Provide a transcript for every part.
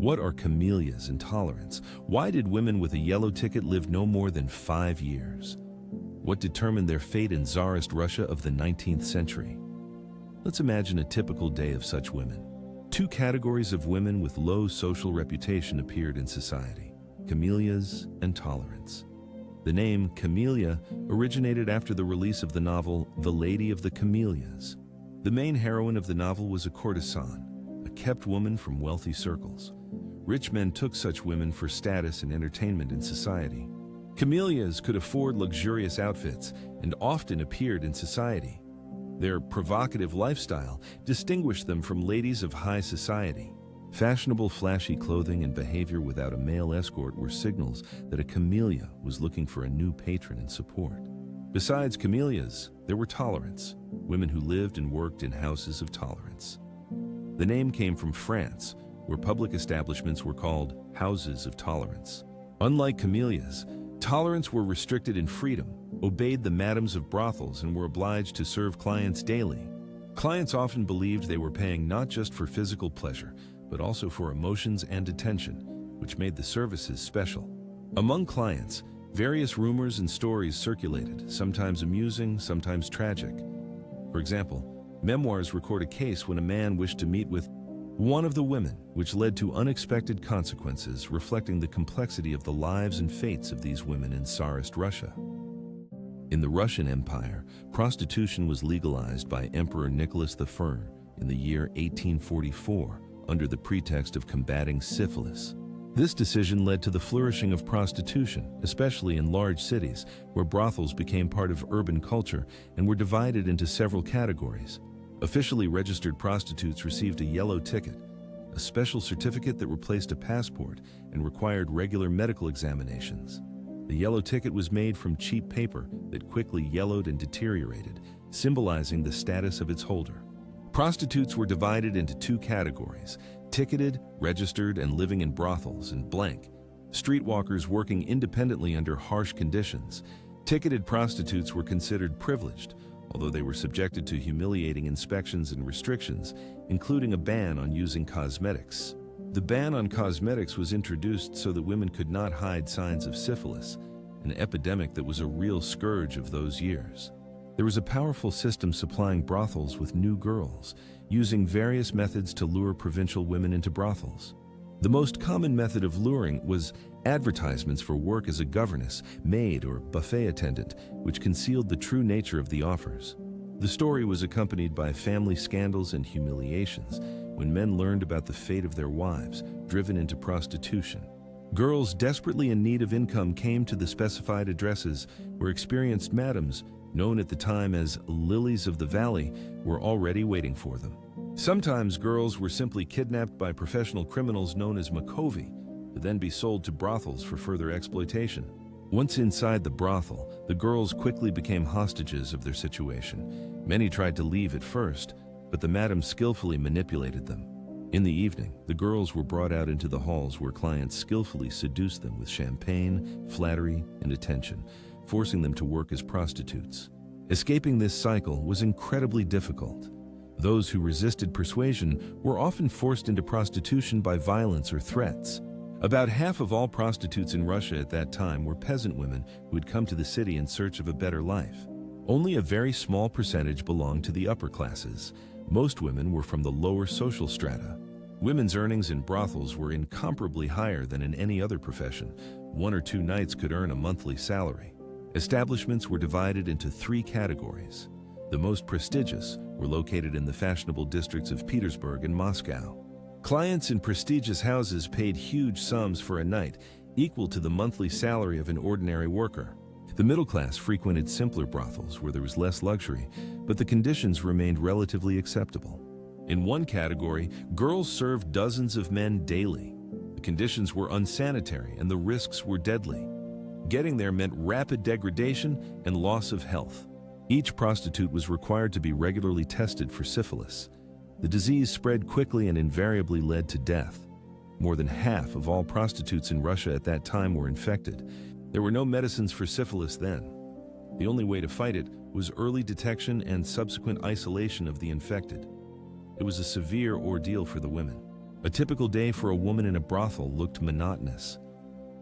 What are camellias and tolerance? Why did women with a yellow ticket live no more than 5 years? What determined their fate in Tsarist Russia of the 19th century? Let's imagine a typical day of such women. Two categories of women with low social reputation appeared in society: camellias and tolerance. The name camellia originated after the release of the novel The Lady of the Camellias. The main heroine of the novel was a courtesan, a kept woman from wealthy circles. Rich men took such women for status and entertainment in society. Camellias could afford luxurious outfits and often appeared in society. Their provocative lifestyle distinguished them from ladies of high society. Fashionable, flashy clothing and behavior without a male escort were signals that a camellia was looking for a new patron and support. Besides camellias, there were tolerants, women who lived and worked in houses of tolerance. The name came from France, where public establishments were called houses of tolerance. Unlike camellias, tolerants were restricted in freedom, obeyed the madams of brothels, and were obliged to serve clients daily. Clients often believed they were paying not just for physical pleasure, but also for emotions and attention, which made the services special. Among clients, various rumors and stories circulated, sometimes amusing, sometimes tragic. For example, memoirs record a case when a man wished to meet with one of the women, which led to unexpected consequences, reflecting the complexity of the lives and fates of these women in Tsarist Russia. In the Russian Empire, prostitution was legalized by Emperor Nicholas I in the year 1844 under the pretext of combating syphilis. This decision led to the flourishing of prostitution, especially in large cities, where brothels became part of urban culture and were divided into several categories. Officially registered prostitutes received a yellow ticket, a special certificate that replaced a passport and required regular medical examinations. The yellow ticket was made from cheap paper that quickly yellowed and deteriorated, symbolizing the status of its holder. Prostitutes were divided into two categories: ticketed, registered, and living in brothels, and blank. Streetwalkers working independently under harsh conditions. Ticketed prostitutes were considered privileged, although they were subjected to humiliating inspections and restrictions, including a ban on using cosmetics. The ban on cosmetics was introduced so that women could not hide signs of syphilis, an epidemic that was a real scourge of those years. There was a powerful system supplying brothels with new girls, using various methods to lure provincial women into brothels. The most common method of luring was advertisements for work as a governess, maid, or buffet attendant, which concealed the true nature of the offers. The story was accompanied by family scandals and humiliations when men learned about the fate of their wives, driven into prostitution. Girls desperately in need of income came to the specified addresses where experienced madams, known at the time as lilies of the valley, were already waiting for them. Sometimes girls were simply kidnapped by professional criminals known as makovi, to then be sold to brothels for further exploitation. Once inside the brothel, the girls quickly became hostages of their situation. Many tried to leave at first, but the madams skillfully manipulated them. In the evening, the girls were brought out into the halls where clients skillfully seduced them with champagne, flattery, and attention, forcing them to work as prostitutes. Escaping this cycle was incredibly difficult. Those who resisted persuasion were often forced into prostitution by violence or threats. About half of all prostitutes in Russia at that time were peasant women who had come to the city in search of a better life. Only a very small percentage belonged to the upper classes. Most women were from the lower social strata. Women's earnings in brothels were incomparably higher than in any other profession. 1 or 2 nights could earn a monthly salary. Establishments were divided into 3 categories. The most prestigious were located in the fashionable districts of Petersburg and Moscow. Clients in prestigious houses paid huge sums for a night, equal to the monthly salary of an ordinary worker. The middle class frequented simpler brothels where there was less luxury, but the conditions remained relatively acceptable. In one category, girls served dozens of men daily. The conditions were unsanitary and the risks were deadly. Getting there meant rapid degradation and loss of health. Each prostitute was required to be regularly tested for syphilis. The disease spread quickly and invariably led to death. More than half of all prostitutes in Russia at that time were infected. There were no medicines for syphilis then. The only way to fight it was early detection and subsequent isolation of the infected. It was a severe ordeal for the women. A typical day for a woman in a brothel looked monotonous.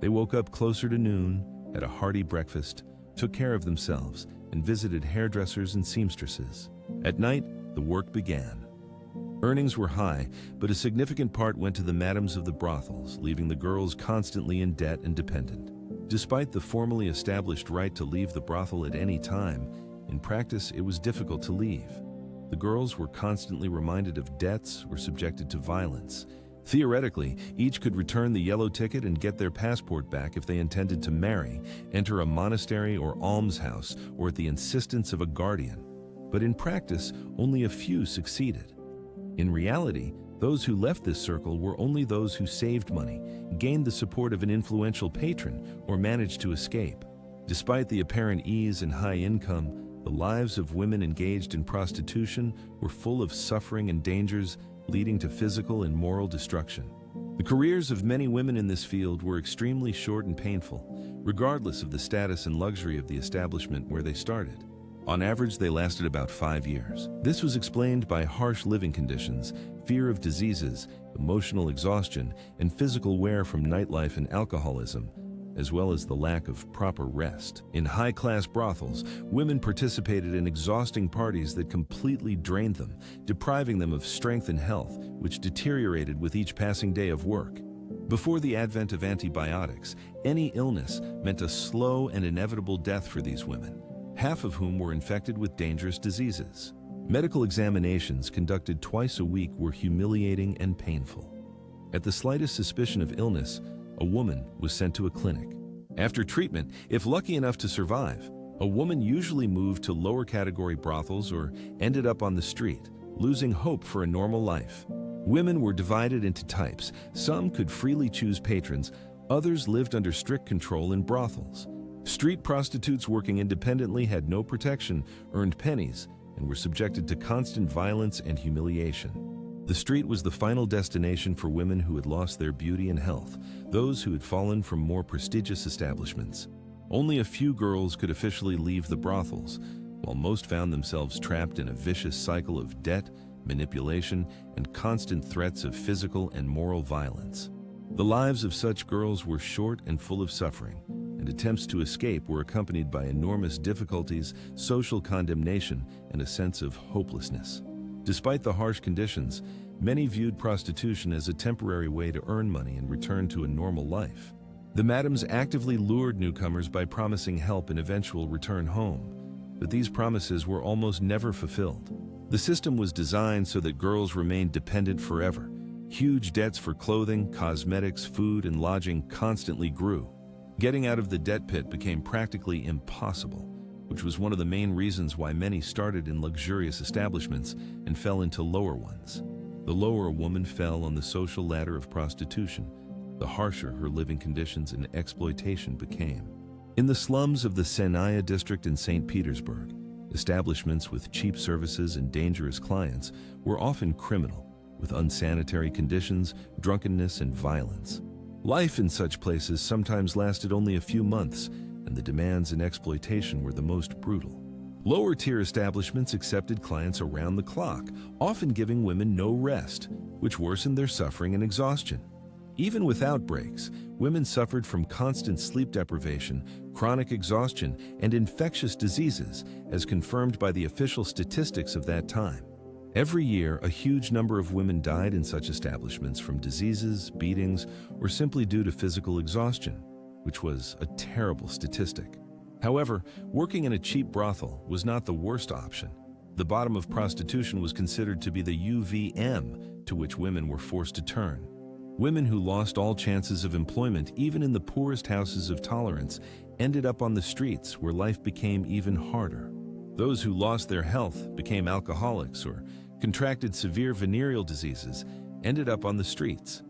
They woke up closer to noon, had a hearty breakfast, took care of themselves, and visited hairdressers and seamstresses. At night, the work began. Earnings were high, but a significant part went to the madams of the brothels, leaving the girls constantly in debt and dependent. Despite the formally established right to leave the brothel at any time, in practice it was difficult to leave. The girls were constantly reminded of debts or subjected to violence. Theoretically, each could return the yellow ticket and get their passport back if they intended to marry, enter a monastery or almshouse, or at the insistence of a guardian. But in practice, only a few succeeded. In reality, those who left this circle were only those who saved money, gained the support of an influential patron, or managed to escape. Despite the apparent ease and high income, the lives of women engaged in prostitution were full of suffering and dangers, leading to physical and moral destruction. The careers of many women in this field were extremely short and painful, regardless of the status and luxury of the establishment where they started. On average, they lasted about 5 years. This was explained by harsh living conditions, fear of diseases, emotional exhaustion, and physical wear from nightlife and alcoholism, as well as the lack of proper rest. In high-class brothels, women participated in exhausting parties that completely drained them, depriving them of strength and health, which deteriorated with each passing day of work. Before the advent of antibiotics, any illness meant a slow and inevitable death for these women, half of whom were infected with dangerous diseases. Medical examinations conducted twice a week were humiliating and painful. At the slightest suspicion of illness, a woman was sent to a clinic. After treatment, if lucky enough to survive, a woman usually moved to lower category brothels or ended up on the street, losing hope for a normal life. Women were divided into types. Some could freely choose patrons, others lived under strict control in brothels. Street prostitutes working independently had no protection, earned pennies, and were subjected to constant violence and humiliation. The street was the final destination for women who had lost their beauty and health, those who had fallen from more prestigious establishments. Only a few girls could officially leave the brothels, while most found themselves trapped in a vicious cycle of debt, manipulation, and constant threats of physical and moral violence. The lives of such girls were short and full of suffering, and attempts to escape were accompanied by enormous difficulties, social condemnation, and a sense of hopelessness. Despite the harsh conditions, many viewed prostitution as a temporary way to earn money and return to a normal life. The madams actively lured newcomers by promising help and eventual return home, but these promises were almost never fulfilled. The system was designed so that girls remained dependent forever. Huge debts for clothing, cosmetics, food, and lodging constantly grew. Getting out of the debt pit became practically impossible, which was one of the main reasons why many started in luxurious establishments and fell into lower ones. The lower a woman fell on the social ladder of prostitution, the harsher her living conditions and exploitation became. In the slums of the Senaya district in St. Petersburg, establishments with cheap services and dangerous clients were often criminal, with unsanitary conditions, drunkenness, and violence. Life in such places sometimes lasted only a few months, and the demands and exploitation were the most brutal. Lower-tier establishments accepted clients around the clock, often giving women no rest, which worsened their suffering and exhaustion. Even without breaks, women suffered from constant sleep deprivation, chronic exhaustion, and infectious diseases, as confirmed by the official statistics of that time. Every year, a huge number of women died in such establishments from diseases, beatings, or simply due to physical exhaustion, which was a terrible statistic. However, working in a cheap brothel was not the worst option. The bottom of prostitution was considered to be the UVM to which women were forced to turn. Women who lost all chances of employment, even in the poorest houses of tolerance, ended up on the streets where life became even harder. Those who lost their health, became alcoholics, or contracted severe venereal diseases, ended up on the streets.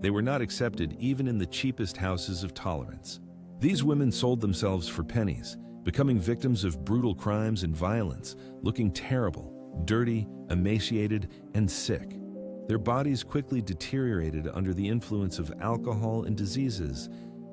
They were not accepted even in the cheapest houses of tolerance. These women sold themselves for pennies, becoming victims of brutal crimes and violence, looking terrible, dirty, emaciated, and sick. Their bodies quickly deteriorated under the influence of alcohol and diseases,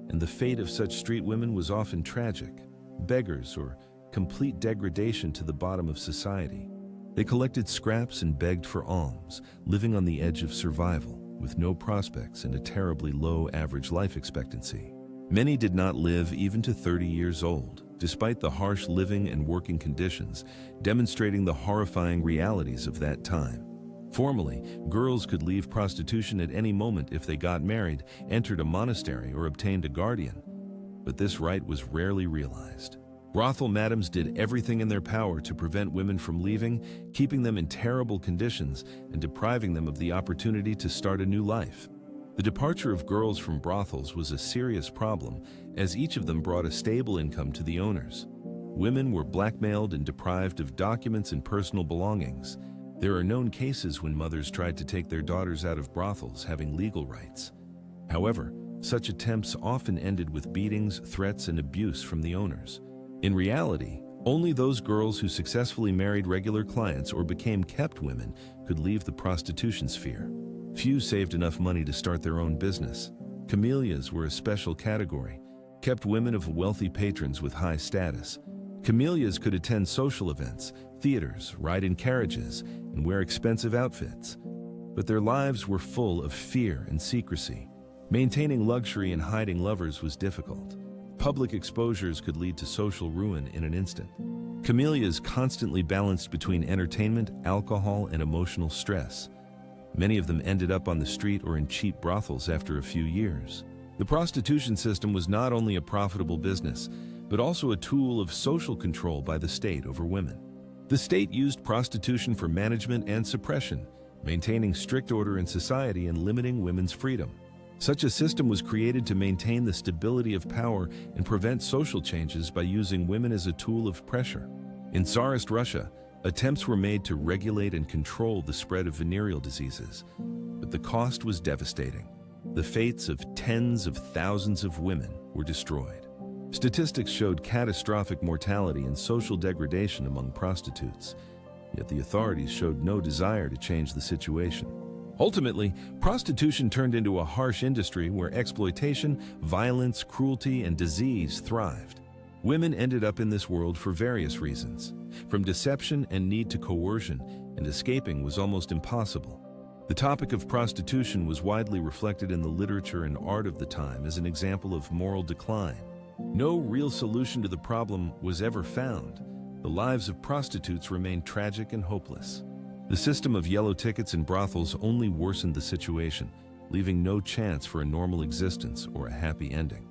and the fate of such street women was often tragic: beggars or complete degradation to the bottom of society. They collected scraps and begged for alms, living on the edge of survival. with no prospects and a terribly low average life expectancy. Many did not live even to 30 years old, despite the harsh living and working conditions, demonstrating the horrifying realities of that time. Formerly, girls could leave prostitution at any moment if they got married, entered a monastery, or obtained a guardian. But this right was rarely realized. Brothel madams did everything in their power to prevent women from leaving, keeping them in terrible conditions and depriving them of the opportunity to start a new life. The departure of girls from brothels was a serious problem, as each of them brought a stable income to the owners. Women were blackmailed and deprived of documents and personal belongings. There are known cases when mothers tried to take their daughters out of brothels, having legal rights. However, such attempts often ended with beatings, threats, and abuse from the owners. In reality, only those girls who successfully married regular clients or became kept women could leave the prostitution sphere. Few saved enough money to start their own business. Camellias were a special category, kept women of wealthy patrons with high status. Camellias could attend social events, theaters, ride in carriages, and wear expensive outfits. But their lives were full of fear and secrecy. Maintaining luxury and hiding lovers was difficult. Public exposures could lead to social ruin in an instant. Camellias constantly balanced between entertainment, alcohol, and emotional stress. Many of them ended up on the street or in cheap brothels after a few years. The prostitution system was not only a profitable business, but also a tool of social control by the state over women. The state used prostitution for management and suppression, maintaining strict order in society and limiting women's freedom. Such a system was created to maintain the stability of power and prevent social changes by using women as a tool of pressure. In Tsarist Russia, attempts were made to regulate and control the spread of venereal diseases, but the cost was devastating. The fates of tens of thousands of women were destroyed. Statistics showed catastrophic mortality and social degradation among prostitutes, yet the authorities showed no desire to change the situation. Ultimately, prostitution turned into a harsh industry where exploitation, violence, cruelty, and disease thrived. Women ended up in this world for various reasons, from deception and need to coercion, and escaping was almost impossible. The topic of prostitution was widely reflected in the literature and art of the time as an example of moral decline. No real solution to the problem was ever found. The lives of prostitutes remained tragic and hopeless. The system of yellow tickets and brothels only worsened the situation, leaving no chance for a normal existence or a happy ending.